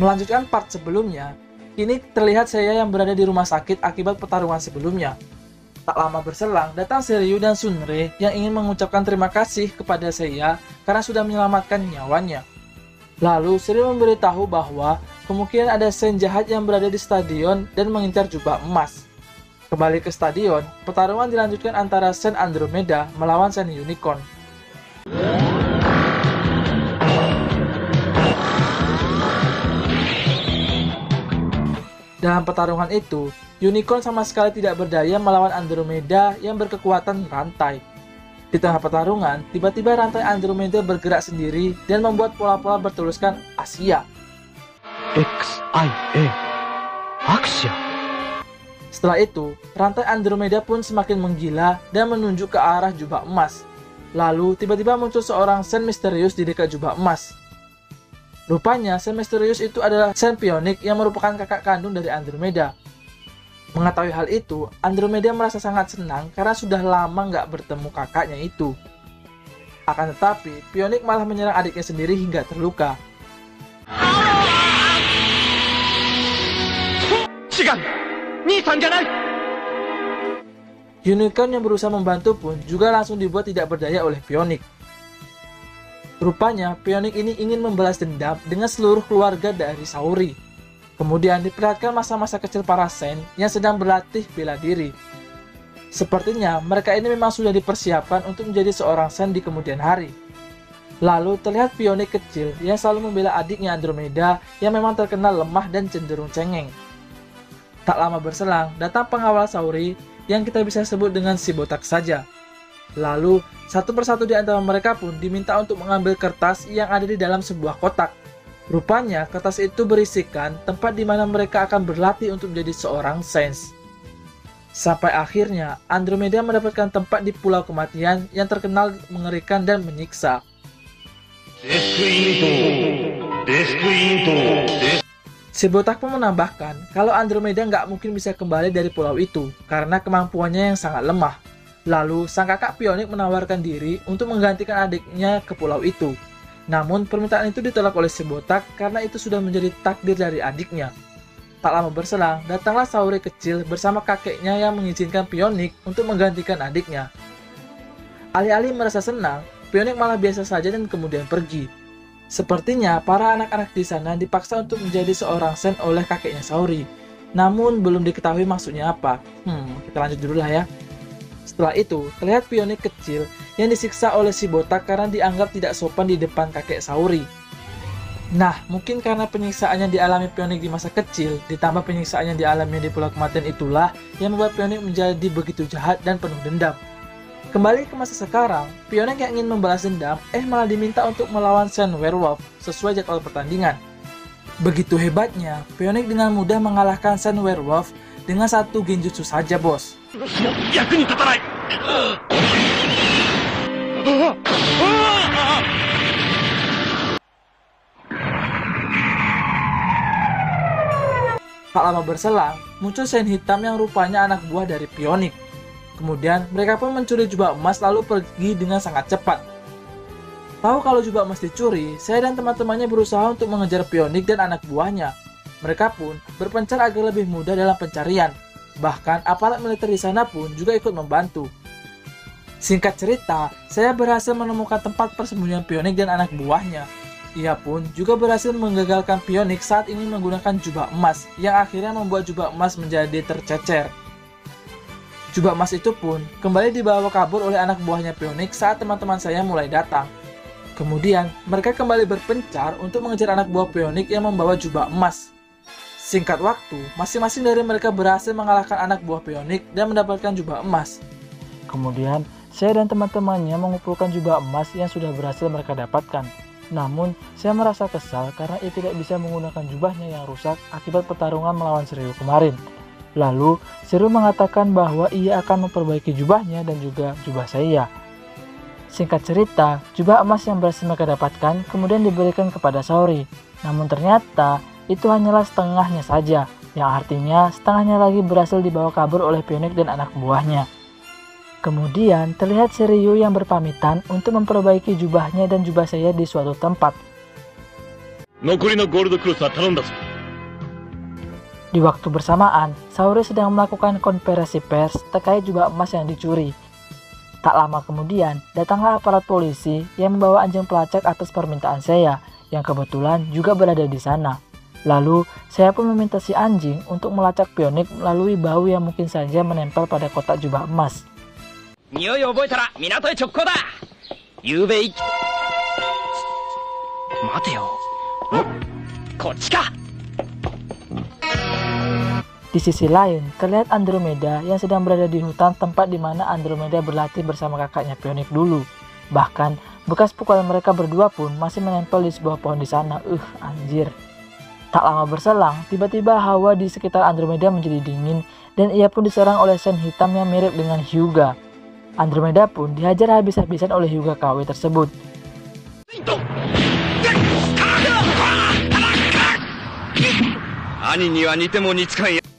Melanjutkan part sebelumnya, kini terlihat Seiya yang berada di rumah sakit akibat pertarungan sebelumnya. Tak lama berselang, datang Shiryu dan Sunre yang ingin mengucapkan terima kasih kepada Seiya karena sudah menyelamatkan nyawanya. Lalu Shiryu memberitahu bahwa kemungkinan ada Sen jahat yang berada di stadion dan mengincar jubah emas. Kembali ke stadion, pertarungan dilanjutkan antara Sen Andromeda melawan Sen Unicorn. Dalam pertarungan itu, Unicorn sama sekali tidak berdaya melawan Andromeda yang berkekuatan rantai. Di tengah pertarungan, tiba-tiba rantai Andromeda bergerak sendiri dan membuat pola-pola bertuliskan Asia. XIA Axia. Setelah itu, rantai Andromeda pun semakin menggila dan menunjuk ke arah jubah emas. Lalu, tiba-tiba muncul seorang Sen misterius di dekat jubah emas. Rupanya, Sen misterius itu adalah Sen Pionik yang merupakan kakak kandung dari Andromeda. Mengetahui hal itu, Andromeda merasa sangat senang karena sudah lama nggak bertemu kakaknya itu. Akan tetapi, Pionik malah menyerang adiknya sendiri hingga terluka. Unicorn yang berusaha membantu pun juga langsung dibuat tidak berdaya oleh Pionik. Rupanya, Pionik ini ingin membalas dendam dengan seluruh keluarga dari Saori. Kemudian diperlihatkan masa-masa kecil para Sen yang sedang berlatih bela diri. Sepertinya mereka ini memang sudah dipersiapkan untuk menjadi seorang Sen di kemudian hari. Lalu terlihat Pionik kecil yang selalu membela adiknya Andromeda yang memang terkenal lemah dan cenderung cengeng. Tak lama berselang, datang pengawal Saori yang kita bisa sebut dengan si botak saja. Lalu, satu persatu di antara mereka pun diminta untuk mengambil kertas yang ada di dalam sebuah kotak. Rupanya, kertas itu berisikan tempat di mana mereka akan berlatih untuk menjadi seorang Saint. Sampai akhirnya, Andromeda mendapatkan tempat di Pulau Kematian yang terkenal mengerikan dan menyiksa. Si botak pun menambahkan kalau Andromeda nggak mungkin bisa kembali dari pulau itu karena kemampuannya yang sangat lemah. Lalu, sang kakak Pionik menawarkan diri untuk menggantikan adiknya ke pulau itu. Namun, permintaan itu ditolak oleh si botak karena itu sudah menjadi takdir dari adiknya. Tak lama berselang, datanglah Saori kecil bersama kakeknya yang mengizinkan Pionik untuk menggantikan adiknya. Alih-alih merasa senang, Pionik malah biasa saja dan kemudian pergi. Sepertinya, para anak-anak di sana dipaksa untuk menjadi seorang Sen oleh kakeknya Saori. Namun, belum diketahui maksudnya apa. Kita lanjut dulu lah ya. Setelah itu, terlihat Pionik kecil yang disiksa oleh si botak karena dianggap tidak sopan di depan kakek Saori. Nah, mungkin karena penyiksaan yang dialami Pionik di masa kecil, ditambah penyiksaan yang dialami di Pulau Kematian itulah yang membuat Pionik menjadi begitu jahat dan penuh dendam. Kembali ke masa sekarang, Pionik yang ingin membalas dendam, malah diminta untuk melawan Sen Werewolf sesuai jadwal pertandingan. Begitu hebatnya, Pionik dengan mudah mengalahkan Sen Werewolf dengan satu genjutsu saja, bos. Tak lama berselang, muncul Sen hitam yang rupanya anak buah dari Pionik. Kemudian, mereka pun mencuri jubah emas lalu pergi dengan sangat cepat. Tahu kalau jubah emas dicuri, saya dan teman-temannya berusaha untuk mengejar Pionik dan anak buahnya. Mereka pun berpencar agar lebih mudah dalam pencarian. Bahkan, aparat militer di sana pun juga ikut membantu. Singkat cerita, saya berhasil menemukan tempat persembunyian Pionik dan anak buahnya. Ia pun juga berhasil menggagalkan Pionik saat ingin menggunakan jubah emas, yang akhirnya membuat jubah emas menjadi tercecer. Jubah emas itu pun kembali dibawa kabur oleh anak buahnya Pionik saat teman-teman saya mulai datang. Kemudian, mereka kembali berpencar untuk mengejar anak buah Pionik yang membawa jubah emas. Singkat waktu, masing-masing dari mereka berhasil mengalahkan anak buah Pionik dan mendapatkan jubah emas. Kemudian, saya dan teman-temannya mengumpulkan jubah emas yang sudah berhasil mereka dapatkan. Namun, saya merasa kesal karena ia tidak bisa menggunakan jubahnya yang rusak akibat pertarungan melawan Shiryu kemarin. Lalu, Shiryu mengatakan bahwa ia akan memperbaiki jubahnya dan juga jubah saya. Singkat cerita, jubah emas yang berhasil mereka dapatkan kemudian diberikan kepada Saori. Namun ternyata, itu hanyalah setengahnya saja, yang artinya setengahnya lagi berhasil dibawa kabur oleh Pionik dan anak buahnya. Kemudian terlihat Shiryu yang berpamitan untuk memperbaiki jubahnya dan jubah saya di suatu tempat. 残りのゴールドクロスは頼んだぞ。 Di waktu bersamaan, Saori sedang melakukan konferensi pers terkait jubah emas yang dicuri. Tak lama kemudian, datanglah aparat polisi yang membawa anjing pelacak atas permintaan saya, yang kebetulan juga berada di sana. Lalu, saya pun meminta si anjing untuk melacak pionik melalui bau yang mungkin saja menempel pada kotak jubah emas. 匂いを覚えたら港へ直行だ。ゆうべ待てよ。こっちか。 Di sisi lain, terlihat Andromeda yang sedang berada di hutan tempat di mana Andromeda berlatih bersama kakaknya Pionik dulu. Bahkan, bekas pukulan mereka berdua pun masih menempel di sebuah pohon di sana. Anjir. Tak lama berselang, tiba-tiba hawa di sekitar Andromeda menjadi dingin dan ia pun diserang oleh sen hitam yang mirip dengan Hyuga. Andromeda pun dihajar habis-habisan oleh Hyuga KW tersebut.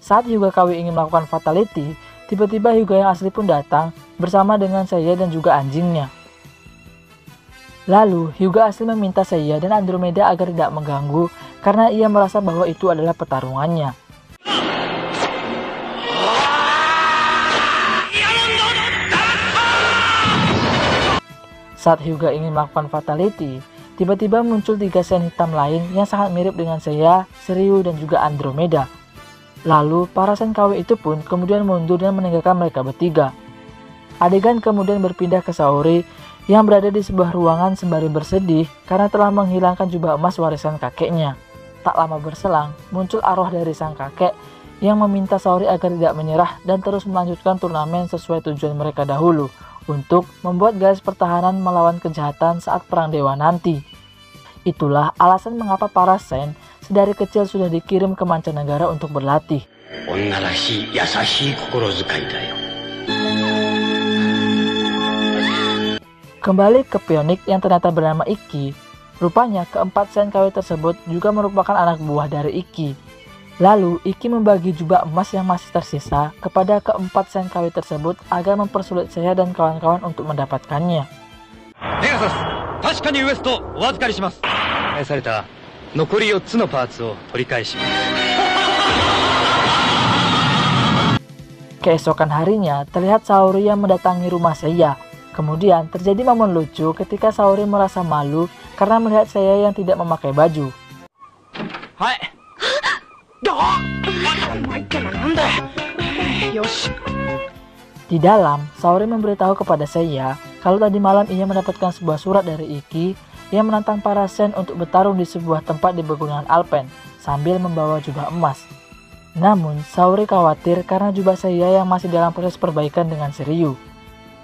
Saat Hyuga KW ingin melakukan fatality, tiba-tiba Hyuga yang asli pun datang bersama dengan Seiya dan juga anjingnya. Lalu Hyuga asli meminta Seiya dan Andromeda agar tidak mengganggu karena ia merasa bahwa itu adalah pertarungannya. Saat Hyuga ingin melakukan fatality, tiba-tiba muncul 3 sen hitam lain yang sangat mirip dengan Seiya, Shiryu, dan juga Andromeda. Lalu para sen KW itu pun kemudian mundur dan meninggalkan mereka bertiga. Adegan kemudian berpindah ke Saori yang berada di sebuah ruangan sembari bersedih karena telah menghilangkan jubah emas warisan kakeknya. Tak lama berselang, muncul arwah dari sang kakek yang meminta Saori agar tidak menyerah dan terus melanjutkan turnamen sesuai tujuan mereka dahulu, untuk membuat garis pertahanan melawan kejahatan saat perang dewa nanti. Itulah alasan mengapa para sen sedari kecil sudah dikirim ke mancanegara untuk berlatih. Kembali ke Pionik yang ternyata bernama Ikki, rupanya keempat sen KW tersebut juga merupakan anak buah dari Ikki. Lalu, Ikki membagi jubah emas yang masih tersisa kepada keempat sen KW tersebut agar mempersulit saya dan kawan-kawan untuk mendapatkannya. Pegasus, 確かにウエストお預かりします。返された残り4つのパーツを取り返します。 Keesokan harinya, terlihat Saori yang mendatangi rumah Seiya. Kemudian terjadi momen lucu ketika Saori merasa malu karena melihat Seiya yang tidak memakai baju. Hai. Di dalam, Saori memberitahu kepada Seiya kalau tadi malam ia mendapatkan sebuah surat dari Ikki yang menantang para sen untuk bertarung di sebuah tempat di pegunungan Alpen sambil membawa jubah emas. Namun, Saori khawatir karena jubah Seiya yang masih dalam proses perbaikan dengan Shiryu.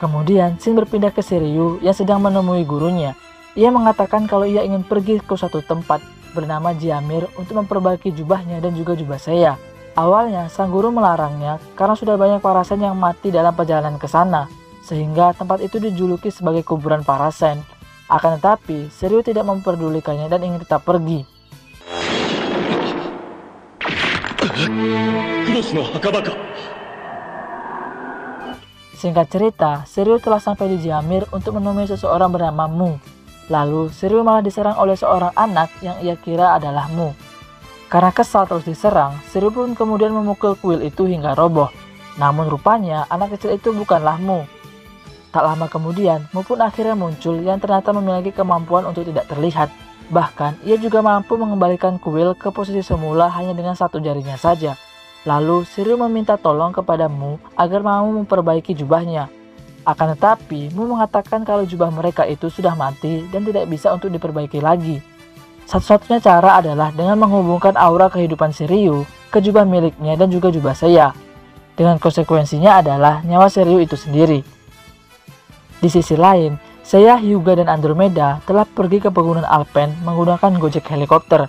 Kemudian, scene berpindah ke Shiryu yang sedang menemui gurunya. Ia mengatakan kalau ia ingin pergi ke suatu tempat bernama Jiamir untuk memperbaiki jubahnya dan juga jubah Seiya. Awalnya, sang guru melarangnya karena sudah banyak para sen yang mati dalam perjalanan ke sana, sehingga tempat itu dijuluki sebagai kuburan para sen. Akan tetapi, Shiryu tidak memperdulikannya dan ingin tetap pergi. Singkat cerita, Shiryu telah sampai di Jiamir untuk menemui seseorang bernama Mu. Lalu, Shiryu malah diserang oleh seorang anak yang ia kira adalah Mu. Karena kesal terus diserang, Shiryu pun kemudian memukul kuil itu hingga roboh. Namun rupanya, anak kecil itu bukanlah Mu. Tak lama kemudian, Mu pun akhirnya muncul yang ternyata memiliki kemampuan untuk tidak terlihat. Bahkan, ia juga mampu mengembalikan kuil ke posisi semula hanya dengan satu jarinya saja. Lalu, Shiryu meminta tolong kepada Mu agar mau memperbaiki jubahnya. Akan tetapi, Mu mengatakan kalau jubah mereka itu sudah mati dan tidak bisa untuk diperbaiki lagi. Satu-satunya cara adalah dengan menghubungkan aura kehidupan Shiryu ke jubah miliknya dan juga jubah Seiya. Dengan konsekuensinya adalah nyawa Shiryu itu sendiri. Di sisi lain, Seiya, Hyuga, dan Andromeda telah pergi ke pegunungan Alpen menggunakan Gojek helikopter.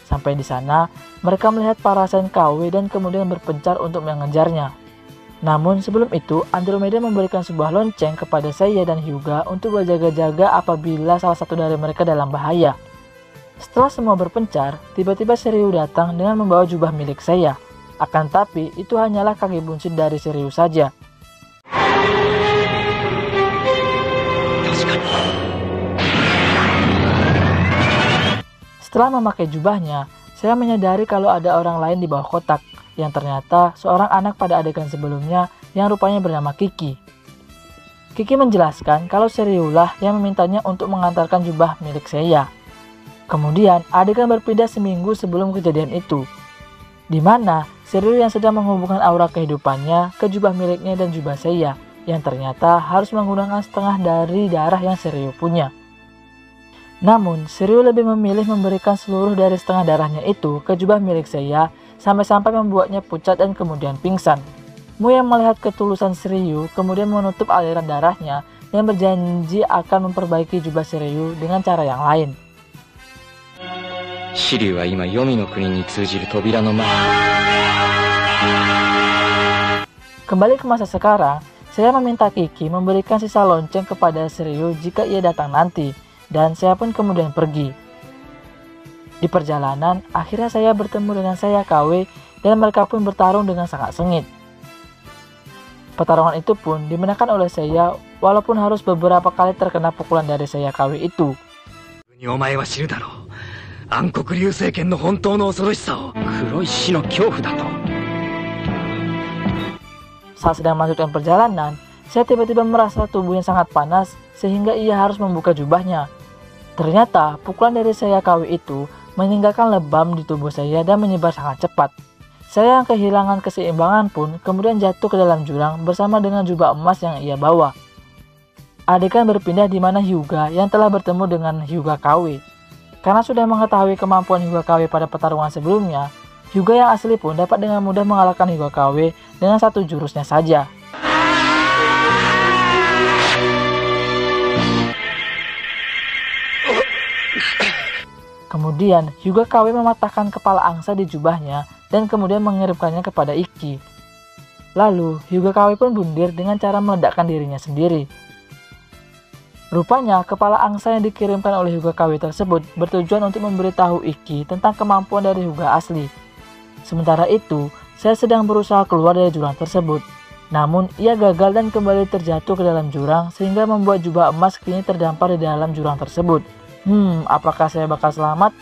Sampai di sana, mereka melihat para sen KW dan kemudian berpencar untuk mengejarnya. Namun sebelum itu, Andromeda memberikan sebuah lonceng kepada Seiya dan Hyuga untuk berjaga-jaga apabila salah satu dari mereka dalam bahaya. Setelah semua berpencar, tiba-tiba Shiryu datang dengan membawa jubah milik Seiya. Akan tapi itu hanyalah kaki buncit dari Shiryu saja. Setelah memakai jubahnya, saya menyadari kalau ada orang lain di bawah kotak, yang ternyata seorang anak pada adegan sebelumnya yang rupanya bernama Kiki. Kiki menjelaskan kalau Shiryu lah yang memintanya untuk mengantarkan jubah milik Seiya. Kemudian adegan berpindah seminggu sebelum kejadian itu, di mana Shiryu yang sedang menghubungkan aura kehidupannya ke jubah miliknya dan jubah Seiya, yang ternyata harus menggunakan setengah dari darah yang Shiryu punya. Namun, Shiryu lebih memilih memberikan seluruh dari setengah darahnya itu ke jubah milik Seiya sampai-sampai membuatnya pucat dan kemudian pingsan. Mu yang melihat ketulusan Shiryu kemudian menutup aliran darahnya dan berjanji akan memperbaiki jubah Shiryu dengan cara yang lain. 紫龍は今黄泉の国に通じる扉の前。 Kembali ke masa sekarang, saya meminta Kiki memberikan sisa lonceng kepada Shiryu jika ia datang nanti, dan saya pun kemudian pergi. Di perjalanan, akhirnya saya bertemu dengan Sayakawe dan mereka pun bertarung dengan sangat sengit. Pertarungan itu pun dimenangkan oleh Seiya walaupun harus beberapa kali terkena pukulan dari Sayakawe itu. お前は知るだろう。暗黒流星剣の本当の恐ろしさを。黒い死の恐怖だと。 Saat sedang melanjutkan perjalanan, saya tiba-tiba merasa tubuhnya sangat panas sehingga ia harus membuka jubahnya. Ternyata pukulan dari Sayakawe itu meninggalkan lebam di tubuh saya dan menyebar sangat cepat. Saya yang kehilangan keseimbangan pun kemudian jatuh ke dalam jurang bersama dengan jubah emas yang ia bawa. Adegan berpindah di mana Hyuga yang telah bertemu dengan Hyuga Kawe. Karena sudah mengetahui kemampuan Hyuga Kawe pada pertarungan sebelumnya, Hyuga yang asli pun dapat dengan mudah mengalahkan Hyuga Kawe dengan satu jurusnya saja. Kemudian Hyuga Kawe mematahkan kepala angsa di jubahnya dan kemudian mengirimkannya kepada Ikki. Lalu Hyuga Kawe pun bundir dengan cara meledakkan dirinya sendiri. Rupanya kepala angsa yang dikirimkan oleh Hyuga Kawe tersebut bertujuan untuk memberitahu Ikki tentang kemampuan dari Hyuga asli. Sementara itu, saya sedang berusaha keluar dari jurang tersebut. Namun, ia gagal dan kembali terjatuh ke dalam jurang sehingga membuat jubah emas kini terdampar di dalam jurang tersebut. Apakah saya bakal selamat?